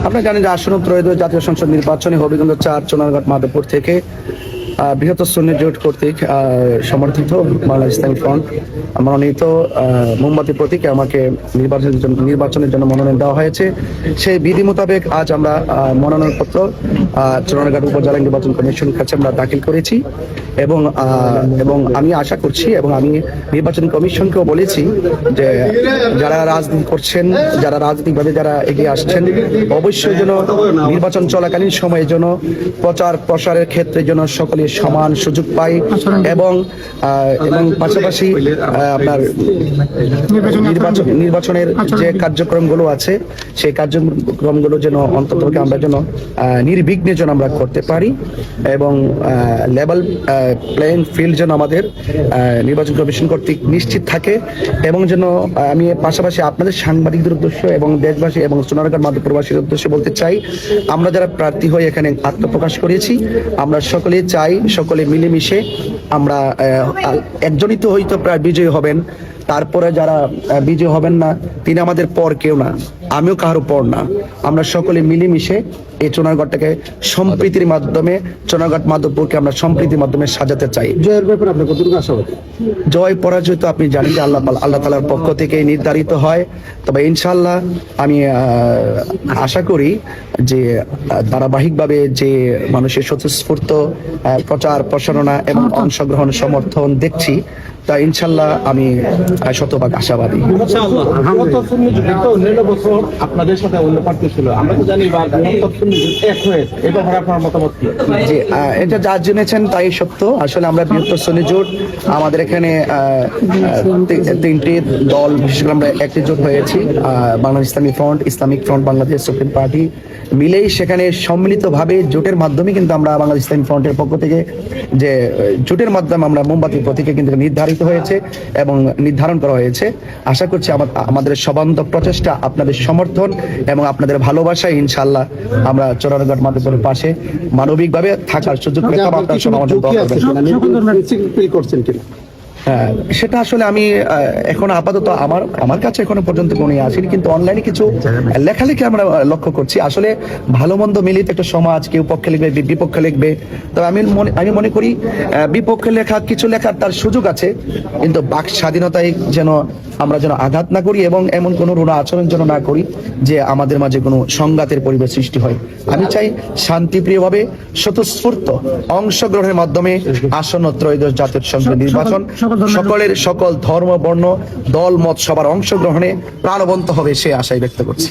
আপনারা জানেন যে আসন্ন ত্রয়োদশ জাতীয় সংসদ নির্বাচনে হবিগঞ্জ ৪ চুনারঘাট মাধবপুর থেকে বৃহত্তর সুন্নি জোট কর্তৃক সমর্থিত বাংলাদেশ ইসলামী ফ্রন্ট মনোনীত মোমবাতি প্রতীকে আমাকে নির্বাচনের জন্য মনোনয়ন দেওয়া হয়েছে। সেই বিধি মোতাবেক আজ আমরা মনোনয়নপত্র চুনারঘাট উপজেলা নির্বাচন কমিশনের কাছে আমরা দাখিল করেছি এবং আমি আশা করছি এবং আমি নির্বাচন কমিশনকেও বলেছি যে যারা রাজনীতি করছেন, যারা রাজনৈতিকভাবে যারা এগিয়ে আসছেন, অবশ্যই যেন নির্বাচন চলাকালীন সময়ে যেন প্রচার প্রসারের ক্ষেত্রে যেন সকলে সমান সুযোগ পায় এবং পাশাপাশি আপনার নির্বাচনের যে কার্যক্রমগুলো আছে সেই কার্যক্রমগুলো যেন অন্তত আমরা যেন নির্বিঘ্নে যেন আমরা করতে পারি এবং লেভেল প্লেইং ফিল্ড যেন আমাদের নির্বাচন কমিশন কর্তৃক নিশ্চিত থাকে এবং যেন আমি পাশাপাশি আপনাদের সাংবাদিকদের উদ্দেশ্য এবং দেশবাসী এবং চুনারঘাট মাধবপুরবাসীর উদ্দেশ্যে বলতে চাই, আমরা যারা প্রার্থী হয়ে এখানে আত্মপ্রকাশ করেছি, আমরা সকলে চাই সকলে মিলেমিশে আমরা একজনই তো হয়তো প্রায় বিজয়ী হবেন, তারপরে যারা বিজয়ী হবেন না তিনি আমাদের পর কেউ না, আমিও কারো পর না। আমরা সকলে মিলেমিশে এই চুনারঘাটটাকে সম্প্রীতির মাধ্যমে, চুনারঘাট মাধবপুরকে আমরা সম্প্রীতির মাধ্যমে সাজাতে চাই। জয়ের ব্যাপারে আপনি কতটুকু আশাবাদী? জয় পরাজয় তো আপনি জানেন যে আল্লাহ তাআলার পক্ষ থেকে নির্ধারিত হয়, তবে ইনশাআল্লাহ আমি আশা করি যে ধারাবাহিকভাবে যে মানুষের স্বতঃস্ফূর্ত প্রচার প্রসারণা এবং অংশগ্রহণ সমর্থন দেখছি, তা ইনশাল্লাহ আমি শতভাগ আশাবাদী। আপনাদের সাথে অন্য প্রার্থী ছিল, আমরা তো জানি আপনার মতামত কি? জি, এটা যা জেনেছেন তাই সত্য। আসলে আমরা বৃহত্তর সুন্নি জোট, আমাদের এখানে 3টি দল, বিশেষ করে আমরা একটি জোট হয়েছি, বাংলাদেশ ইসলামী front, Islamic front Bangladesh, supreme party মিলেই সেখানে সম্মিলিতভাবে জোটের মাধ্যমে কিন্তু আমরা বাংলাদেশ ইসলামী ফ্রন্টের পক্ষ থেকে যে জোটের মাধ্যমে আমরা মোমবাতি প্রতীকে কিন্তু নির্ধারিত হয়েছে এবং নির্ধারণ করা হয়েছে। আশা করছি আমাদের সবান্তক প্রচেষ্টা, আপনাদের সমর্থন এবং আপনাদের ভালোবাসায় ইনশাআল্লাহ আমরা চুনারঘাট মাধবপুরের পাশে মানবিকভাবে থাকার সুযোগ পেতাম। আপনার সমাবেশ করছেন কিনা সেটা আসলে আমি এখন আপাতত আমার কাছে এখনো পর্যন্ত কোনো আসেনি, কিন্তু অনলাইনে কিছু লেখালেখি আমরা লক্ষ্য করছি। আসলে ভালো মন্দ মিলিত একটা সমাজ, কেউ পক্ষে লিখবে বিপক্ষে লিখবে, তবে আমি মনে করি বিপক্ষে কিছু লেখার তার সুযোগ আছে, কিন্তু বাক স্বাধীনতায় যেন আমরা যেন আঘাত না করি এবং এমন কোনো রূঢ় আচরণ যেন না করি যে আমাদের মাঝে কোনো সংঘাতের পরিবেশ সৃষ্টি হয়। আমি চাই শান্তিপ্রিয়ভাবে স্বতঃস্ফূর্ত অংশগ্রহণের মাধ্যমে আসন্ন ত্রয়োদশ জাতীয় সংসদ নির্বাচন সকল ধর্ম বর্ণ দল মত সবার অংশগ্রহণে প্রাণবন্ত হবে সে আশাই ব্যক্ত করছি।